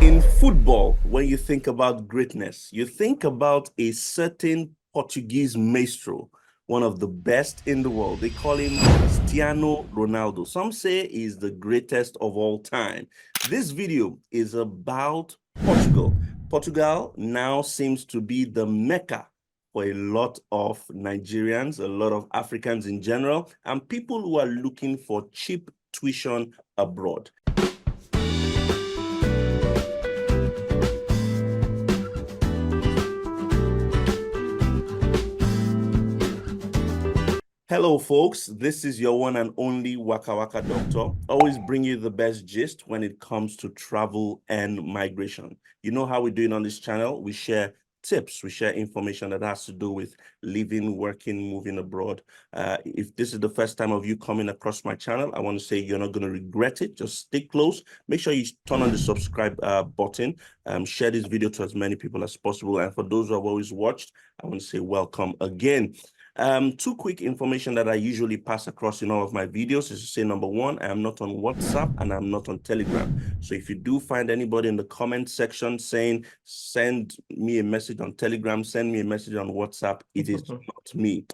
In football, when you think about greatness, you think about a certain Portuguese maestro, one of the best in the world. They call him Cristiano Ronaldo. Some say he's the greatest of all time. This video is about Portugal. Portugal now seems to be the mecca for a lot of Nigerians, a lot of Africans in general, and people who are looking for cheap tuition abroad. Hello, folks. This is your one and only WKa&x doctor. Always bring you the best gist when it comes to travel and migration. You know how we do it on this channel. We share tips, we share information that has to do with living, working, moving abroad. If this is the first time of you coming across my channel, I want to say you're not going to regret it. Just stay close. Make sure you turn on the subscribe button. Share this video to as many people as possible. And for those who have always watched, I want to say welcome again. Two quick information that I usually pass across in all of my videos is to say, number one, I am not on WhatsApp and I'm not on Telegram. So if you do find anybody in the comment section saying, send me a message on Telegram, send me a message on WhatsApp, it is not me.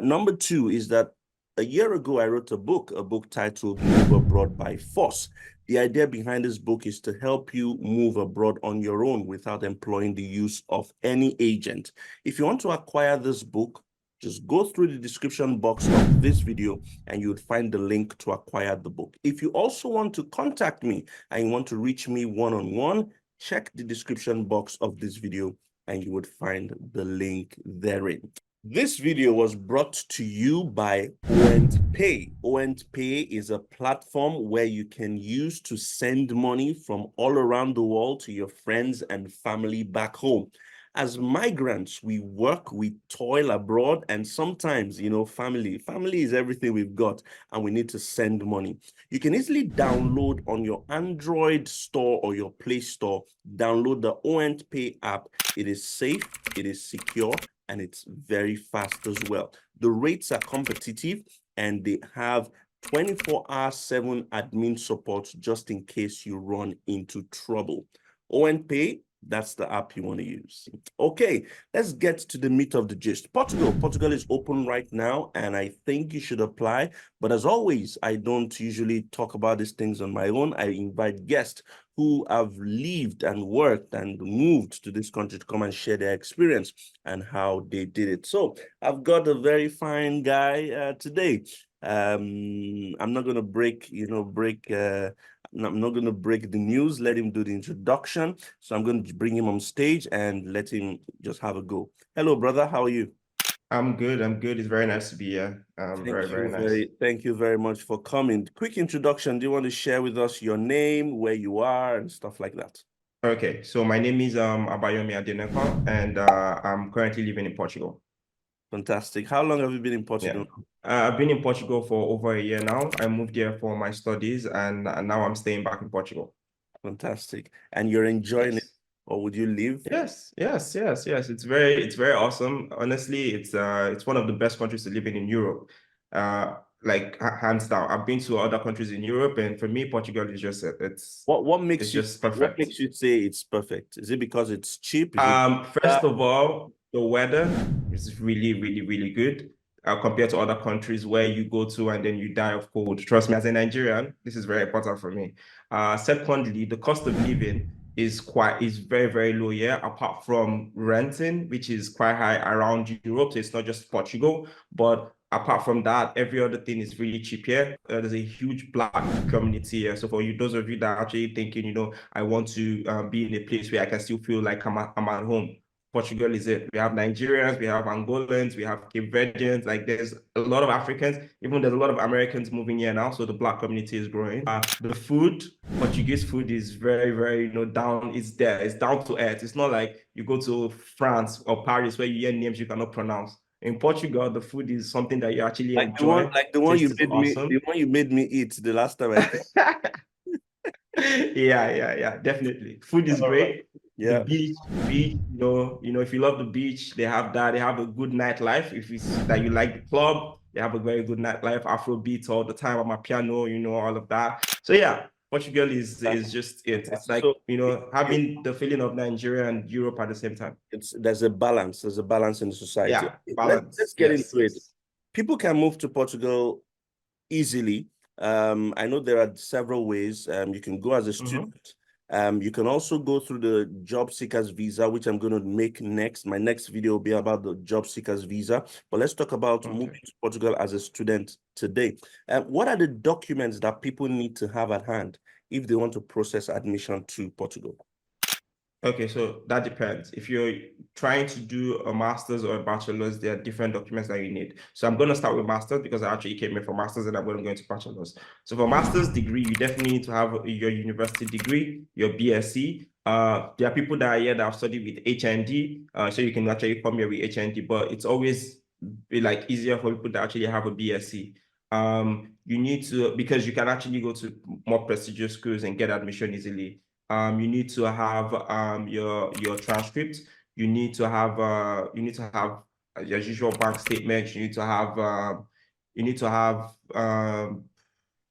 Number two is that a year ago, I wrote a book titled Move Abroad by Force. The idea behind this book is to help you move abroad on your own without employing the use of any agent. If you want to acquire this book, just go through the description box of this video and you would find the link to acquire the book. If you also want to contact me and you want to reach me one-on-one, check the description box of this video and you would find the link therein. This video was brought to you by WKa&x. WKa&x is a platform where you can use to send money from all around the world to your friends and family back home. As migrants, we work, we toil abroad, and sometimes, family is everything we've got, and we need to send money. You can easily download on your Android store or your Play Store, download the WKa&x app. It is safe, it is secure, and it's very fast as well. The rates are competitive, and they have 24/7 admin support just in case you run into trouble. WKa&x, that's the app you want to use. Okay, let's get to the meat of the gist. Portugal is open right now, and I think you should apply. But as always, I don't usually talk about these things on my own. I invite guests who have lived and worked and moved to this country to come and share their experience and how they did it. So I've got a very fine guy today. I'm not going to I'm not going to break the news. Let him do the introduction. So I'm going to bring him on stage and let him just have a go. Hello, brother. How are you? I'm good. It's very nice to be here. Very nice. Thank you very much for coming. Quick introduction. Do you want to share with us your name, where you are, and stuff like that? Okay, so my name is Abayomi Adeneka, and I'm currently living in Portugal. Fantastic. How long have you been in Portugal? Yeah. I've been in Portugal for over a year now. I moved here for my studies, and now I'm staying back in Portugal. Fantastic. And you're enjoying it, or would you leave? Yes. It's very awesome. Honestly, it's one of the best countries to live in Europe. Like hands down. I've been to other countries in Europe, and for me, Portugal is just what makes it's you just perfect. What makes you say it's perfect? Is it because it's cheap? First of all, the weather is really good compared to other countries where you go to and then you die of cold. Trust me, as a Nigerian, this is very important for me. Secondly, the cost of living is very low here, apart from renting, which is quite high around Europe. So it's not just Portugal, but apart from that, every other thing is really cheap here. There's a huge Black community here. So for you, those of you that are actually thinking, I want to be in a place where I can still feel like I'm at home, Portugal is it. We have Nigerians, we have Angolans, we have Cape Verdeans. Like there's a lot of Africans. Even there's a lot of Americans moving here now. So the Black community is growing. The food, Portuguese food is very down. It's there. It's down to earth. It's not like you go to France or Paris where you hear names you cannot pronounce. In Portugal, the food is something that you actually enjoy. The one you made me eat the last time I Yeah, definitely. Food is great. Yeah. The beach, if you love the beach, they have that. They have a good nightlife. If it's that you like the club, they have a very good nightlife. Afro beats all the time on my piano, all of that. So yeah, Portugal is just it. It's like, So, you know, having the feeling of Nigeria and Europe at the same time. there's a balance. There's a balance in the society. Yeah, balance. Let's get Yes, into it. yes. People can move to Portugal easily. I know there are several ways. You can go as a student. You can also go through the job seekers visa, which I'm going to make next. My next video will be about the job seekers visa. But let's talk about moving to Portugal as a student today. What are the documents that people need to have at hand if they want to process admission to Portugal? Okay, so that depends. If you're trying to do a master's or a bachelor's, there are different documents that you need. So I'm going to start with master's because I actually came here for master's and I'm going to go into bachelor's. So for master's degree, you definitely need to have your university degree, your BSc. There are people that are here that have studied with HND, so you can actually come here with HND, but it's always like easier for people that actually have a BSc. You need to, because you can actually go to more prestigious schools and get admission easily. You need to have your transcript. You need to have your usual bank statement. You need to have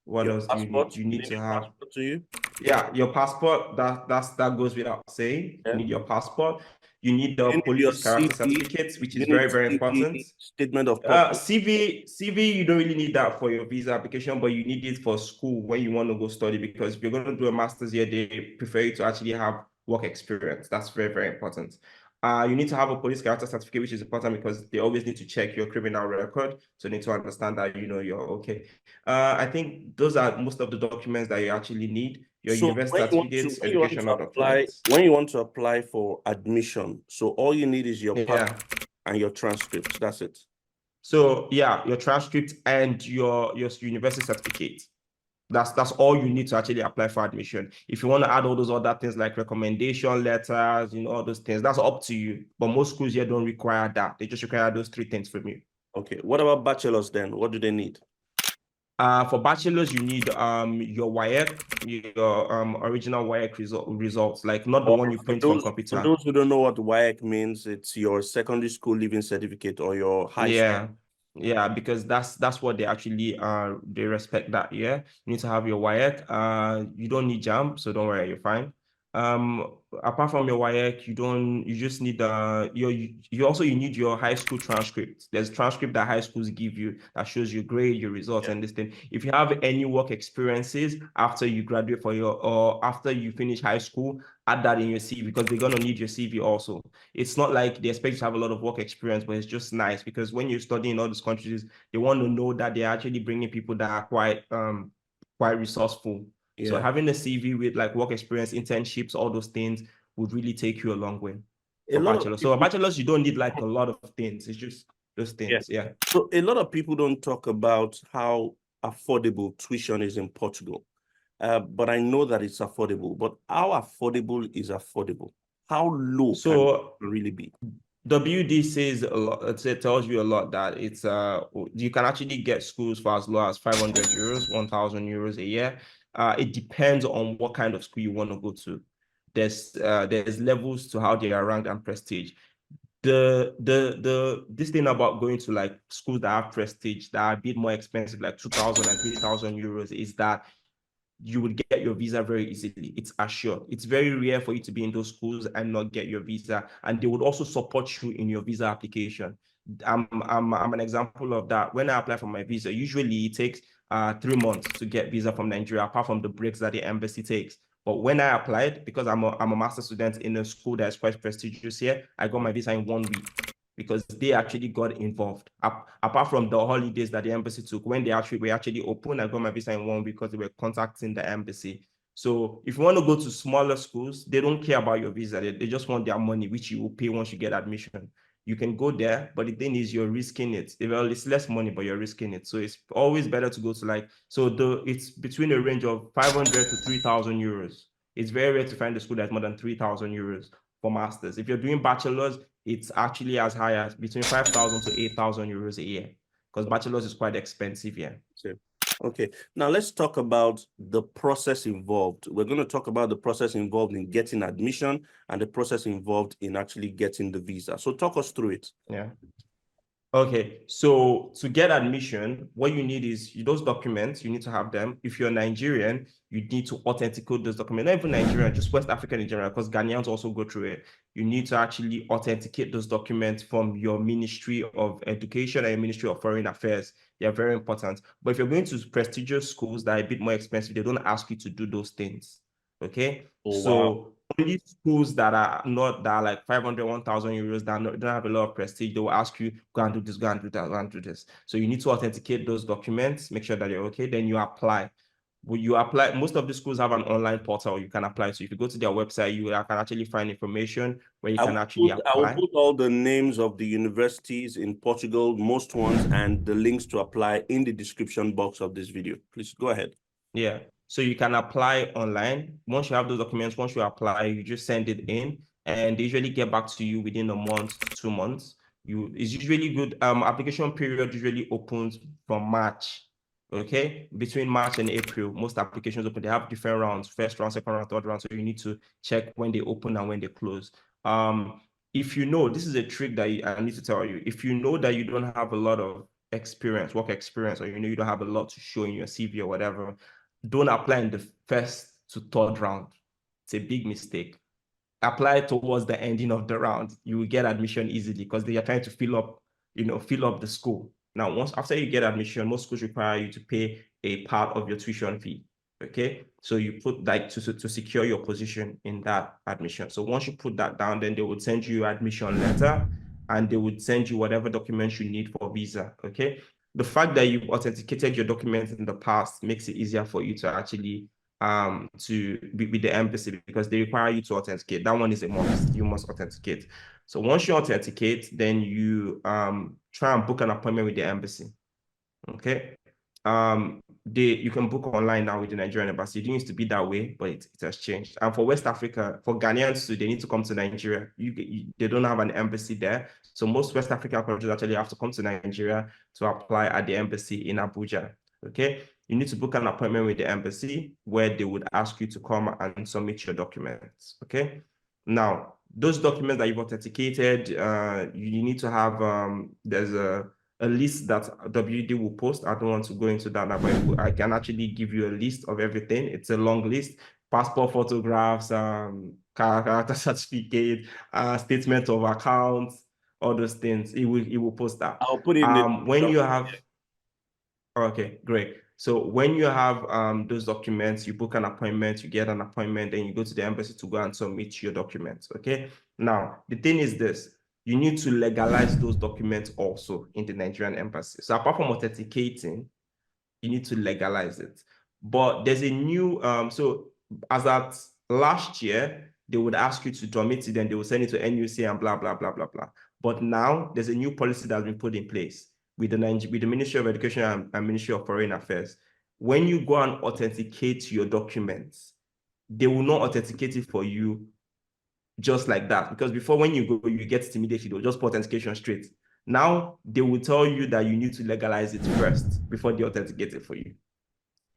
what Your else do you need? passport? You need to have passport to you? Yeah, your passport. That goes without saying. Yeah. You need your passport. You need the You need your police character CV. certificates, which You is need very CV, important. statement of purpose. CV, you don't really need that for your visa application, but you need it for school when you want to go study, because if you're going to do a master's here, they prefer you to actually have work experience. That's very, very important. You need to have a police character certificate, which is important because they always need to check your criminal record. So they need to understand that, you know, you're okay. I think those are most of the documents that you actually need. Your So university certificates, educational documents. when you want to apply for admission, so all you need is your passport Yeah. and your transcript. That's it. So yeah, your transcript and your university certificate. That's all you need to actually apply for admission. If you want to add all those other things like recommendation letters, you know, all those things, that's up to you. But most schools here don't require that. They just require those three things from you. Okay. What about bachelors then? What do they need? For bachelors, you need your WKa&x, your original WKa&x results, like not the one you print from For computer. those who don't know what WKa&x means, it's your secondary school leaving certificate or your high school. Yeah, because that's what they actually they respect that. Yeah, you need to have your WKA&x. You don't need jam, so don't worry, you're fine. Apart from your WKA&x, you just need you need your high school transcript. There's transcript that high schools give you that shows your grade, your results, and this thing. If you have any work experiences after you graduate or after you finish high school, add that in your CV because they're gonna need your CV also. It's not like they expect you to have a lot of work experience, but it's just nice because when you're studying in all these countries, they want to know that they're actually bringing people that are quite resourceful. Yeah. So having a CV with like work experience, internships, all those things would really take you a long way for bachelor's. So a bachelor's, you don't need like a lot of things. It's just those things. Yeah. So a lot of people don't talk about how affordable tuition is in Portugal. But I know that it's affordable. But how affordable is affordable? How low can it really be? WD says a lot. It tells you a lot that it's you can actually get schools for as low as 500 euros, 1,000 euros a year. It depends on what kind of school you want to go to. There's levels to how they are ranked and prestige. This thing about going to like schools that have prestige that are a bit more expensive, like 2,000 and 3,000 euros, is that you would get your visa very easily. It's assured. It's very rare for you to be in those schools and not get your visa. And they would also support you in your visa application. I'm an example of that. When I apply for my visa, usually it takes 3 months to get visa from Nigeria, apart from the breaks that the embassy takes. But when I applied, because I'm a master's student in a school that is quite prestigious here, I got my visa in 1 week because they actually got involved. Apart from the holidays that the embassy took, when they were actually open, I got my visa in 1 week because they were contacting the embassy. So if you want to go to smaller schools, they don't care about your visa. They just want their money, which you will pay once you get admission. You can go there, but the thing is you're risking it. Well, it's less money, but you're risking it. So it's always better to go to it's between a range of 500 to 3,000 euros. It's very rare to find a school that's more than 3,000 euros for masters. If you're doing bachelors, it's actually as high as between 5,000 to 8,000 euros a year because bachelor's is quite expensive here. Okay, now let's talk about the process involved. We're going to talk about the process involved in getting admission and the process involved in actually getting the visa. So talk us through it. Yeah. Okay, so to get admission, what you need is those documents, you need to have them. If you're Nigerian, you need to authenticate those documents. Not even Nigerian, just West African in general, because Ghanaians also go through it. You need to actually authenticate those documents from your Ministry of Education and your Ministry of Foreign Affairs. They are very important. But if you're going to prestigious schools that are a bit more expensive, they don't ask you to do those things. Okay, Oh, so wow. only schools that are not that are like 500, 1,000 euros that don't have a lot of prestige, they will ask you, go and do this, go and do that, go and do this. So you need to authenticate those documents, make sure that you're okay, then you apply. When you apply, most of the schools have an online portal you can apply. So if you go to their website, you can actually find information where you can actually I will apply. put all the names of the universities in Portugal, most ones, and the links to apply in the description box of this video. Please go ahead. Yeah. So you can apply online. Once you have those documents, once you apply, you just send it in and they usually get back to you within a month to 2 months. It's usually good. Application period usually opens from March. Okay. Between March and April, most applications open. They have different rounds, first round, second round, third round. So you need to check when they open and when they close. If you know, this is a trick that I need to tell you. If you know that you don't have a lot of experience, work experience, or you know you don't have a lot to show in your CV or whatever, don't apply in the first to third round. It's a big mistake. Apply towards the ending of the round. You will get admission easily because they are trying to fill up the school. Now, once after you get admission, most schools require you to pay a part of your tuition fee. Okay, so you put that to secure your position in that admission. So once you put that down, then they would send you your admission letter and they would send you whatever documents you need for visa. Okay, the fact that you've authenticated your documents in the past makes it easier for you to actually to be with the embassy because they require you to authenticate. That one is a must. You must authenticate. So once you authenticate, then you try and book an appointment with the embassy. Okay. You can book online now with the Nigerian embassy. It used to be that way, but it has changed. And for West Africa, for Ghanaians too, they need to come to Nigeria. They don't have an embassy there. So most West African countries actually have to come to Nigeria to apply at the embassy in Abuja. Okay. You need to book an appointment with the embassy where they would ask you to come and submit your documents. Okay. Now, those documents that you've authenticated, you need to have, there's a list that WD will post. I don't want to go into that now, but I can actually give you a list of everything. It's a long list: passport photographs, character certificate, statement of accounts, all those things. It will post that. I'll put in the When you have, okay, great. So when you have those documents, you book an appointment, you get an appointment, then you go to the embassy to go and submit your documents. Okay. Now, the thing is this: you need to legalize those documents also in the Nigerian embassy. So apart from authenticating, you need to legalize it. But there's a new so as at last year, they would ask you to submit it, then they will send it to NUC and blah blah blah blah blah. But now there's a new policy that's been put in place with the Ministry of Education and Ministry of Foreign Affairs. When you go and authenticate your documents, they will not authenticate it for you just like that. Because before, when you go, you get it immediately, they'll just put authentication straight. Now they will tell you that you need to legalize it first before they authenticate it for you.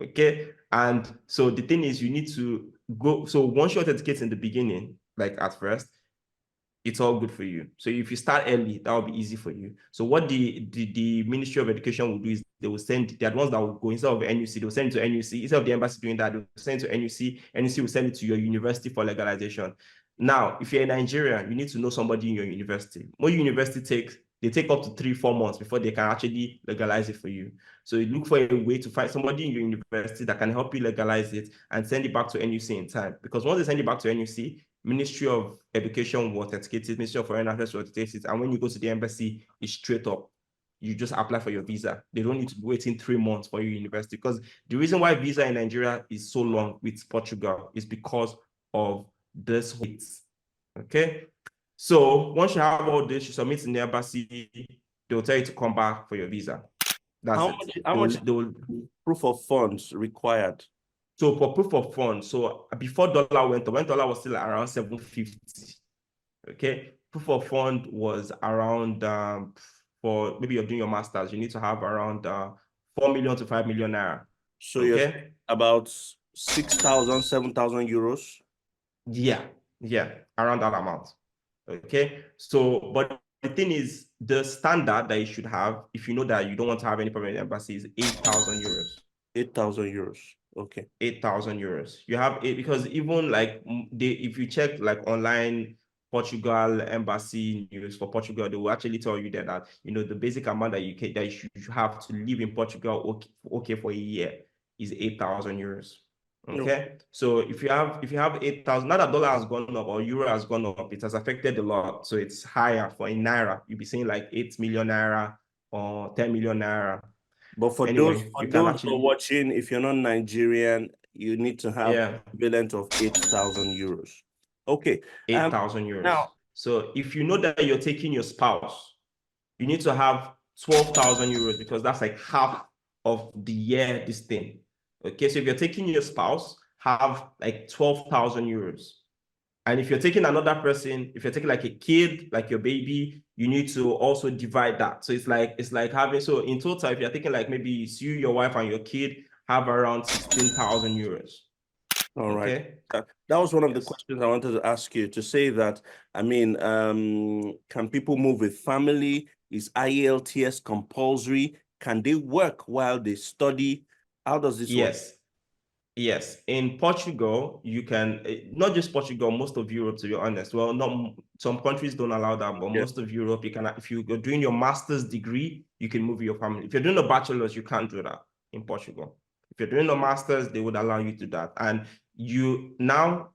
Okay. And so the thing is, you need to go. So once you authenticate in the beginning, like at first, it's all good for you. So if you start early, that will be easy for you. So what the Ministry of Education will do is they will send, they are ones that will go instead of NUC, they will send it to NUC. Instead of the embassy doing that, they will send it to NUC. NUC will send it to your university for legalization. Now, if you're in Nigeria, you need to know somebody in your university. More university they take up to 3-4 months before they can actually legalize it for you. So you look for a way to find somebody in your university that can help you legalize it and send it back to NUC in time. Because once they send it back to NUC, Ministry of Education will authenticate it, Ministry of Foreign Affairs will authenticate it, and when you go to the embassy, it's straight up. You just apply for your visa. They don't need to be waiting 3 months for your university. Because the reason why visa in Nigeria is so long with Portugal is because of this wait. Okay. So once you have all this, you submit in the embassy, they'll tell you to come back for your visa. That's how much proof of funds required? So for proof of funds, so before dollar went up, when dollar was still around 750, okay, proof of fund was around for maybe you're doing your masters, you need to have around 4 million to 5 million naira. So you're about 6,000, 7,000 euros. Yeah, around that amount. Okay, so but thing is, the standard that you should have, if you know that you don't want to have any problem with the embassy, is 8,000 euros. 8,000 euros. Okay. 8,000 euros. You have it because even like if you check like online Portugal embassy news for Portugal, they will actually tell you that the basic amount that you should have to live in Portugal okay for a year is 8,000 euros. Okay. So if you have 8,000, now that dollar has gone up or euro has gone up, it has affected a lot. So it's higher for in naira. You'll be seeing like 8 million naira or 10 million naira. But for Anyway, those you can who are actually watching, if you're not Nigerian, you need to have equivalent of 8,000 euros. Okay. 8,000 euros. Now, so if you know that you're taking your spouse, you need to have 12,000 euros because that's like half of the year this thing. Okay, so if you're taking your spouse, have like 12,000 euros. And if you're taking another person, if you're taking like a kid, like your baby, you need to also divide that. So it's like having, so in total, if you're taking like maybe it's you, your wife, and your kid, have around 16,000 euros. All right. Okay. That was one of the questions I wanted to ask you, to say that, I mean, can people move with family? Is IELTS compulsory? Can they work while they study? How does this work? Yes, in Portugal, you can, not just Portugal, most of Europe, to be honest. Well, not some countries don't allow that, but most of Europe, you can, if you're doing your master's degree, you can move your family. If you're doing a bachelor's, you can't do that in Portugal. If you're doing a master's, they would allow you to do that. And you now,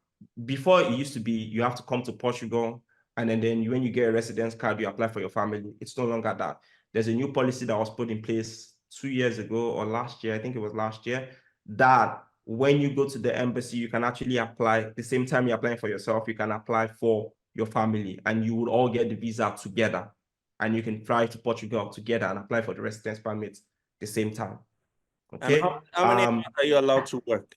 before it used to be, you have to come to Portugal, and then when you get a residence card, you apply for your family. It's no longer that. There's a new policy that was put in place 2 years ago or last year, I think it was last year, that when you go to the embassy, you can actually apply the same time you're applying for yourself, you can apply for your family, and you would all get the visa together, and you can fly to Portugal together and apply for the residence permit the same time. Okay. And how many hours are you allowed to work?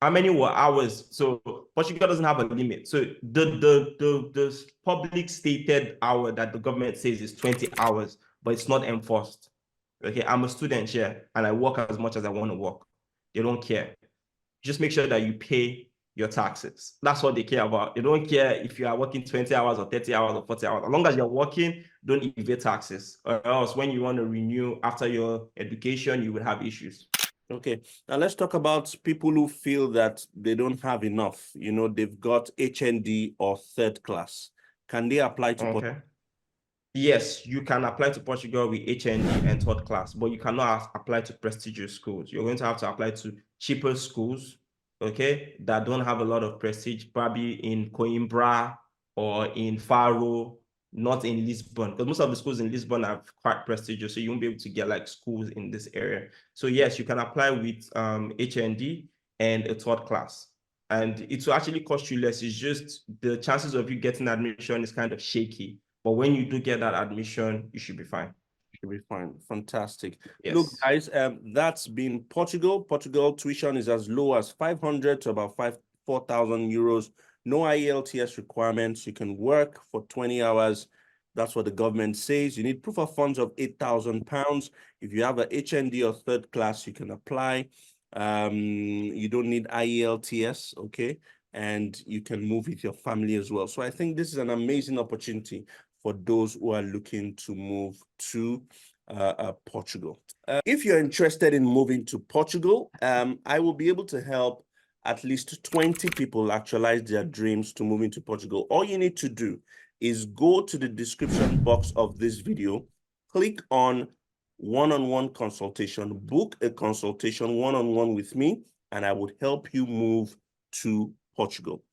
How many hours? So Portugal doesn't have a limit. So the public stated hour that the government says is 20 hours, but it's not enforced. Okay, I'm a student here and I work as much as I want to work. They don't care. Just make sure that you pay your taxes. That's what they care about. They don't care if you are working 20 hours or 30 hours or 40 hours. As long as you're working, don't evade taxes. Or else when you want to renew after your education, you will have issues. Okay, now let's talk about people who feel that they don't have enough. They've got HND or third class. Can they apply to Portugal? Yes, you can apply to Portugal with HND and third class, but you cannot apply to prestigious schools. You're going to have to apply to cheaper schools, okay, that don't have a lot of prestige, probably in Coimbra or in Faro, not in Lisbon, because most of the schools in Lisbon are quite prestigious, so you won't be able to get like schools in this area. So yes, you can apply with HND and a third class, and it will actually cost you less. It's just the chances of you getting admission is kind of shaky. But when you do get that admission, you should be fine. You should be fine. Fantastic. Yes. Look, guys, that's been Portugal. Portugal tuition is as low as 500 to about 4,000 euros. No IELTS requirements. You can work for 20 hours. That's what the government says. You need proof of funds of £8,000. If you have a HND or third class, you can apply. You don't need IELTS, okay? And you can move with your family as well. So I think this is an amazing opportunity for those who are looking to move to Portugal. If you're interested in moving to Portugal, I will be able to help at least 20 people actualize their dreams to move into Portugal. All you need to do is go to the description box of this video, click on one-on-one consultation, book a consultation one-on-one with me, and I would help you move to Portugal.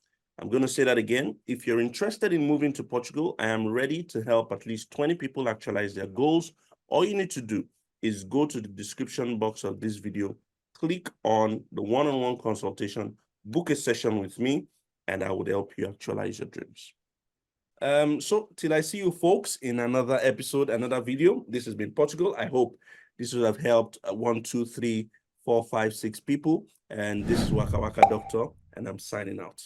I'm going to say that again. If you're interested in moving to Portugal, I am ready to help at least 20 people actualize their goals. All you need to do is go to the description box of this video, click on the one-on-one consultation, book a session with me, and I would help you actualize your dreams. So till I see you folks in another episode, another video, this has been Portugal. I hope this would have helped 1, 2, 3, 4, 5, 6 people. And this is WKa&x Doctor, and I'm signing out.